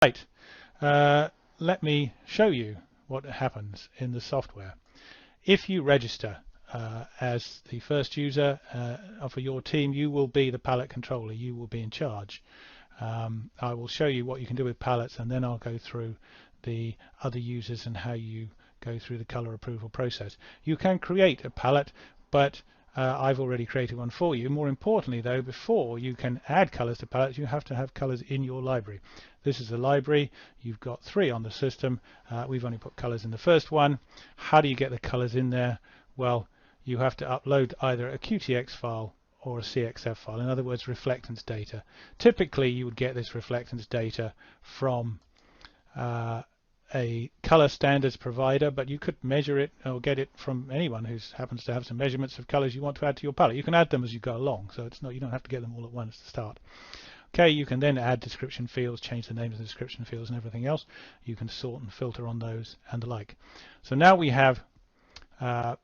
Right, let me show you what happens in the software. If you register as the first user for your team, you will be the palette controller. You will be in charge. I will show you what you can do with palettes, and then I'll go through the other users and how you go through the color approval process. You can create a palette, but I've already created one for you. More importantly though, before you can add colors to palettes, you have to have colors in your library. This is a library. You've got 3 on the system. We've only put colors in the first one. How do you get the colors in there? Well, you have to upload either a QTX file or a CXF file, in other words, reflectance data. Typically you would get this reflectance data from a color standards provider, but you could measure it or get it from anyone who happens to have some measurements of colors you want to add to your palette. You can add them as you go along, so it's not, you don't have to get them all at once to start. Okay, you can then add description fields, change the names of the description fields and everything else. You can sort and filter on those and the like. So now we have a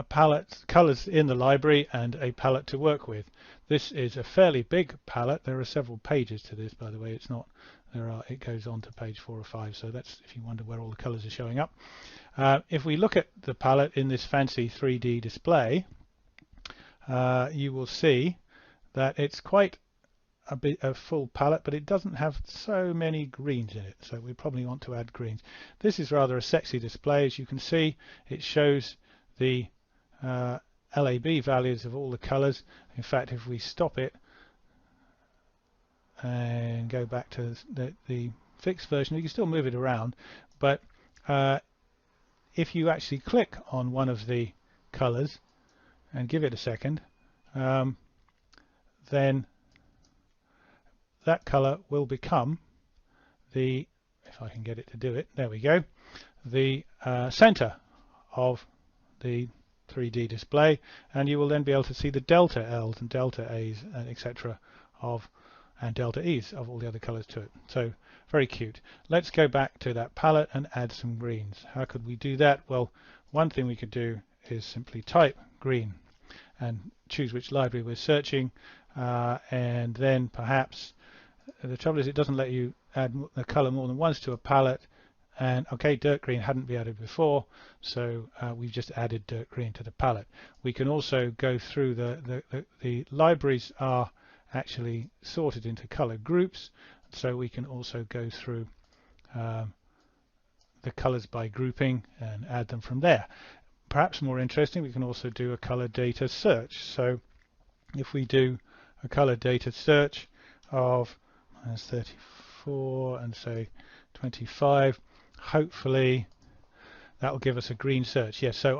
palette, colors in the library, and a palette to work with. This is a fairly big palette. There are several pages to this, by the way. It's not, it goes on to page 4 or 5, so that's if you wonder where all the colors are showing up. If we look at the palette in this fancy 3D display, you will see that it's quite a full palette, but it doesn't have so many greens in it, so we probably want to add greens. This is rather a sexy display. As you can see, it shows the LAB values of all the colors. In fact, if we stop it and go back to the fixed version, you can still move it around, but if you actually click on one of the colors and give it a second, then that color will become the, if I can get it to do it, there we go, the center of the 3D display, and you will then be able to see the delta L's and delta A's and etc. and delta E's of all the other colors to it. So very cute. Let's go back to that palette and add some greens. How could we do that? Well, one thing we could do is simply type green and choose which library we're searching, and then perhaps the trouble is it doesn't let you add a color more than once to a palette. And okay, dirt green hadn't been added before, so we've just added dirt green to the palette. We can also go through the libraries are actually sorted into color groups, so we can also go through the colors by grouping and add them from there. Perhaps more interesting, we can also do a color data search. So if we do a color data search of -34 and say 25, hopefully that will give us a green search. Yes, so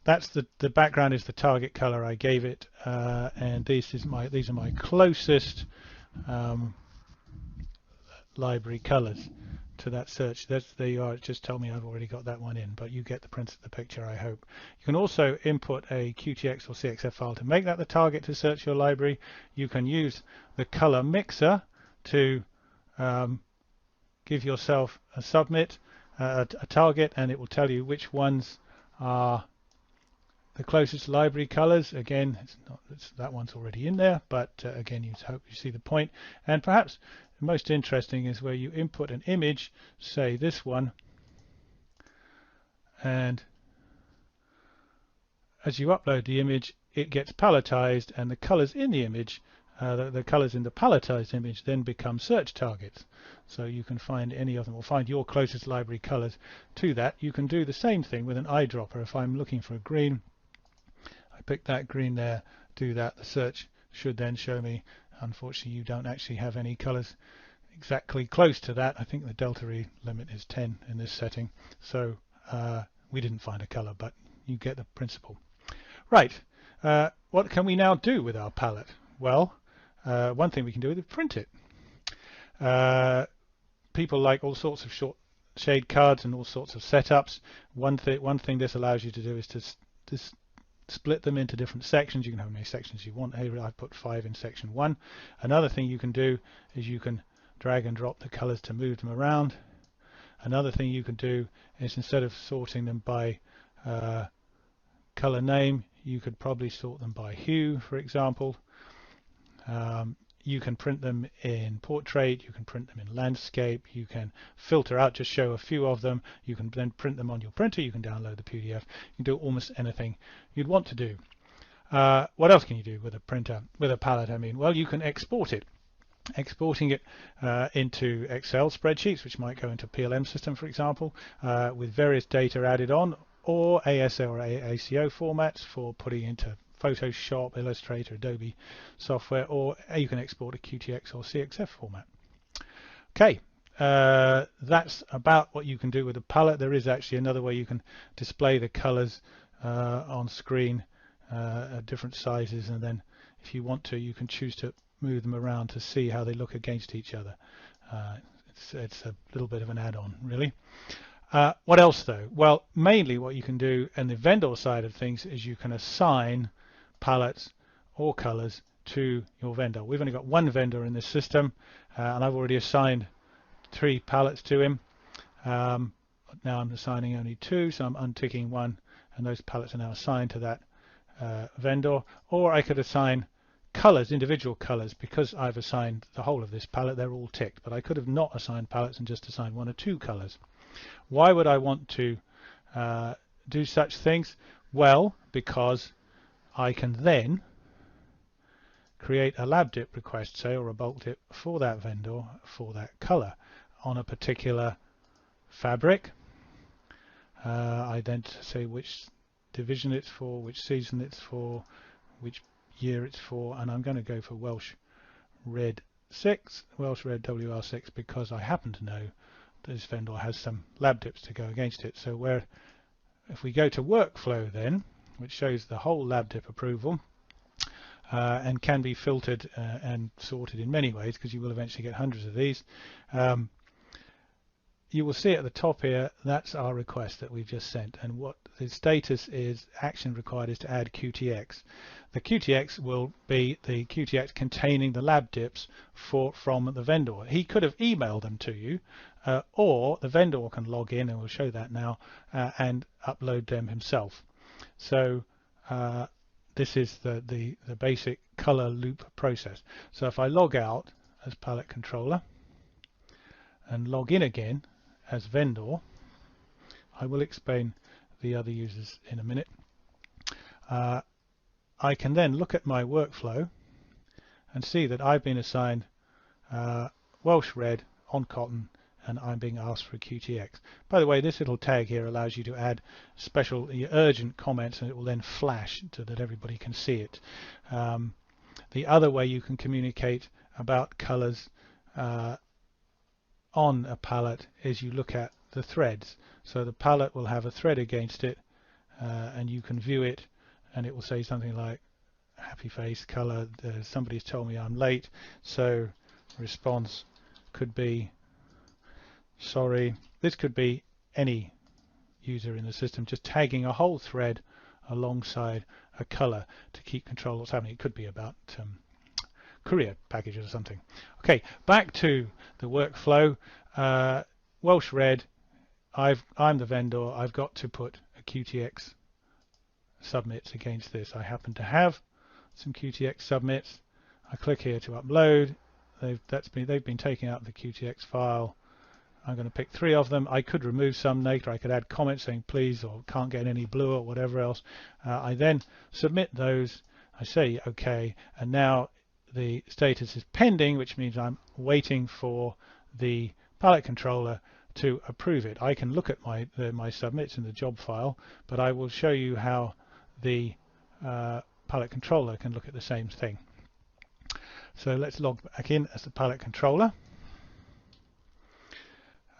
that's the background is the target color I gave it, and these are my closest library colors to that search. There you are. It just told me I've already got that one in, but you get the picture, I hope. You can also input a QTX or CXF file to make that the target to search your library. You can use the color mixer to give yourself a submit, a target, and it will tell you which ones are the closest library colors. Again, that one's already in there, but again, you hope you see the point. And perhaps the most interesting is where you input an image, say this one, and as you upload the image, it gets palletized, and the colors in the image, the colors in the palletized image, then become search targets. So you can find any of them, or find your closest library colors to that. You can do the same thing with an eyedropper. If I'm looking for a green, I pick that green there, do that. The search should then show me. Unfortunately, you don't actually have any colors exactly close to that. I think the delta E limit is 10 in this setting, so we didn't find a color, but you get the principle. Right, what can we now do with our palette? Well, one thing we can do is print it. People like all sorts of short shade cards and all sorts of setups. One thing this allows you to do is to split them into different sections. You can have how many sections you want. Here I've put 5 in section 1. Another thing you can do is you can drag and drop the colors to move them around. Another thing you can do is, instead of sorting them by color name, you could probably sort them by hue, for example. you can print them in portrait, you can print them in landscape, you can filter out, just show a few of them, you can then print them on your printer, you can download the PDF, you can do almost anything you'd want to do. What else can you do with a printer, with a palette I mean? Well, you can export it. Exporting it into Excel spreadsheets, which might go into PLM system, for example, with various data added on, or ASO or ACO formats for putting into Photoshop, Illustrator, Adobe software, or you can export a QTX or CXF format. Okay, that's about what you can do with a palette. There is actually another way you can display the colors on screen at different sizes, and then if you want to, you can choose to move them around to see how they look against each other. It's a little bit of an add-on, really. What else though? Well, mainly what you can do in the vendor side of things is you can assign palettes or colors to your vendor. We've only got one vendor in this system, and I've already assigned 3 palettes to him. Now I'm assigning only 2, so I'm unticking 1, and those palettes are now assigned to that vendor. Or I could assign colors, individual colors, because I've assigned the whole of this palette, they're all ticked, but I could have not assigned palettes and just assigned 1 or 2 colors. Why would I want to do such things? Well, because I can then create a lab dip request, say, or a bulk dip for that vendor for that color on a particular fabric. I then say which division it's for, which season it's for, which year it's for, and I'm going to go for Welsh Red 6, Welsh Red WR6, because I happen to know this vendor has some lab dips to go against it. So where, if we go to workflow then, which shows the whole lab dip approval, and can be filtered and sorted in many ways, because you will eventually get hundreds of these, you will see at the top here, that's our request that we've just sent, and what the status is, action required is to add QTX. The QTX will be the QTX containing the lab dips from the vendor. He could have emailed them to you, or the vendor can log in, and we'll show that now, and upload them himself. So this is the basic color loop process. So if I log out as palette controller and log in again as vendor, I will explain the other users in a minute. I can then look at my workflow and see that I've been assigned Welsh Red on cotton, and I'm being asked for a QTX. By the way, this little tag here allows you to add special urgent comments, and it will then flash so that everybody can see it. The other way you can communicate about colors on a palette is you look at the threads. So the palette will have a thread against it, and you can view it, and it will say something like happy face color, somebody's told me I'm late, so response could be sorry. This could be any user in the system just tagging a whole thread alongside a color to keep control of what's happening. It could be about courier packages or something. Okay, back to the workflow. Welsh Red, I'm the vendor, I've got to put a QTX submits against this. I happen to have some QTX submits. I click here to upload. They've been taking out the QTX file. I'm going to pick 3 of them. I could remove some later. I could add comments saying please or can't get any blue or whatever else. I then submit those. I say OK, and now the status is pending, which means I'm waiting for the palette controller to approve it. I can look at my submits in the job file, but I will show you how the palette controller can look at the same thing. So let's log back in as the palette controller.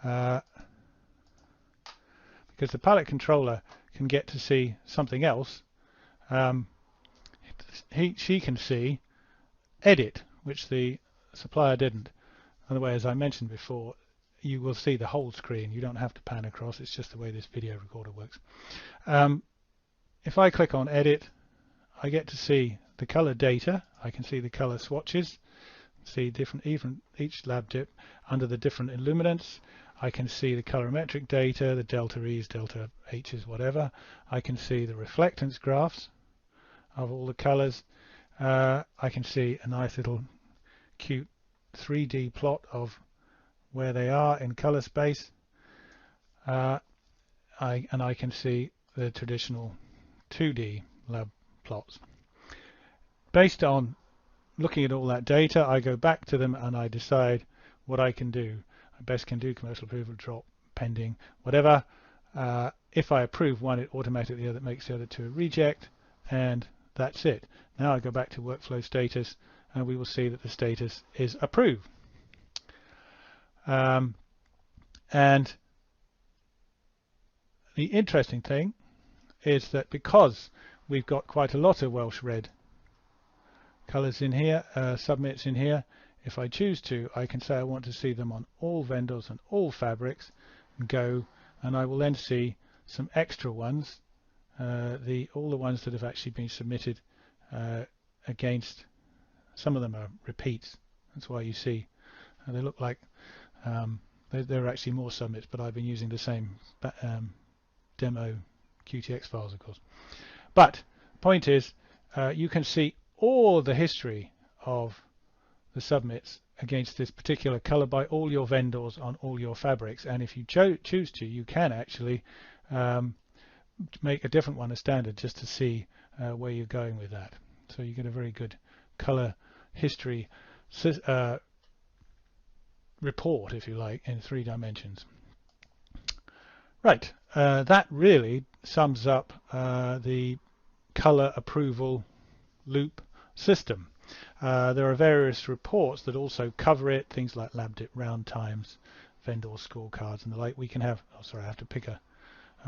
Because the palette controller can get to see something else, she can see edit, which the supplier didn't. By the way, as I mentioned before, you will see the whole screen. You don't have to pan across. It's just the way this video recorder works. If I click on edit, I get to see the color data. I can see the color swatches, see each lab dip under the different illuminants. I can see the colorimetric data, the delta E's, delta H's, whatever. I can see the reflectance graphs of all the colors. I can see a nice little cute 3D plot of where they are in color space. I can see the traditional 2D lab plots. Based on looking at all that data, I go back to them and I decide what I can do. I best can do commercial approval, drop, pending, whatever. If I approve one, it automatically makes the other two a reject, and that's it. Now I go back to workflow status, and we will see that the status is approved. And the interesting thing is that because we've got quite a lot of Welsh Red colors in here, submits in here, if I choose to, I can say I want to see them on all vendors and all fabrics, and go, and I will then see some extra ones, all the ones that have actually been submitted against. Some of them are repeats. That's why you see they look like there are actually more submits, but I've been using the same demo QTX files, of course. But the point is, you can see all the history of the submits against this particular color by all your vendors on all your fabrics, and if you choose to, you can actually make a different one a standard just to see where you're going with that. So you get a very good color history report, if you like, in 3 dimensions. Right, that really sums up the color approval loop system. There are various reports that also cover it, things like LabDIP round times, vendor scorecards and the like. We can have, oh sorry, I have to pick a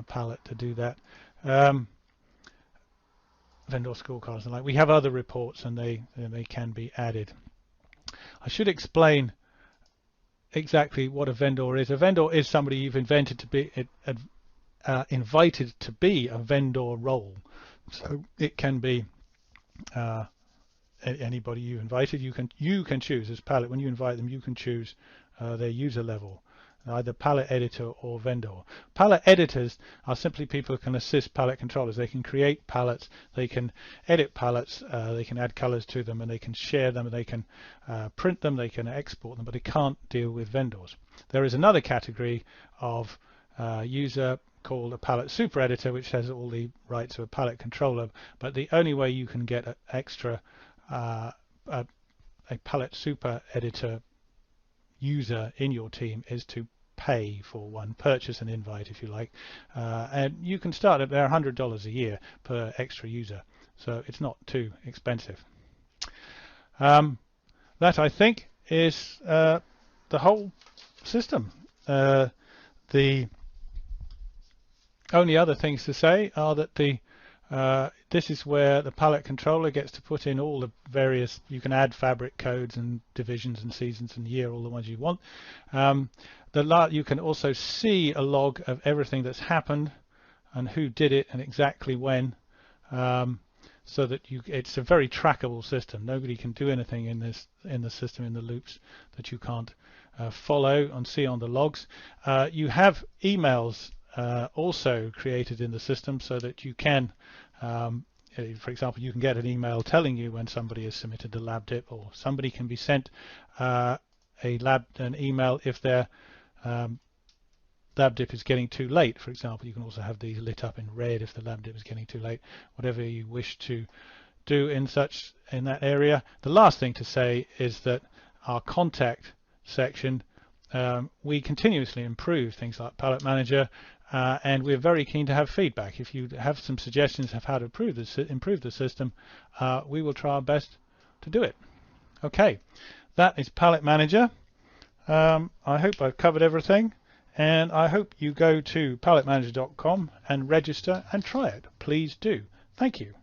palette to do that. Vendor scorecards and the like. We have other reports, and they can be added. I should explain exactly what a vendor is. A vendor is somebody you've invited to be a vendor role. So it can be anybody you invited. You can choose as Palette, when you invite them, you can choose their user level, either Palette editor or vendor. Palette editors are simply people who can assist Palette controllers. They can create palettes, they can edit palettes, they can add colors to them, and they can share them, and they can print them, they can export them, but they can't deal with vendors. There is another category of user called a Palette super editor, which has all the rights of a Palette controller, but the only way you can get an extra a Palette super editor user in your team is to pay for one, purchase an invite if you like, and you can start at there $100 a year per extra user, so it's not too expensive. That, I think, is the whole system. The only other things to say are that this is where the Palette controller gets to put in all the various, you can add fabric codes and divisions and seasons and year, all the ones you want. You can also see a log of everything that's happened and who did it and exactly when, so that it's a very trackable system. Nobody can do anything in the system, in the loops, that you can't follow and see on the logs. You have emails also created in the system, so that you can, for example, you can get an email telling you when somebody has submitted a LabDIP, or somebody can be sent an email if their LabDIP is getting too late. For example, you can also have these lit up in red if the LabDIP is getting too late. Whatever you wish to do in that area. The last thing to say is that our contact section, we continuously improve things like Palette Manager, and we're very keen to have feedback. If you have some suggestions of how to improve the system, we will try our best to do it. Okay, that is Palette Manager. I hope I've covered everything, and I hope you go to palettemanager.com and register and try it. Please do. Thank you.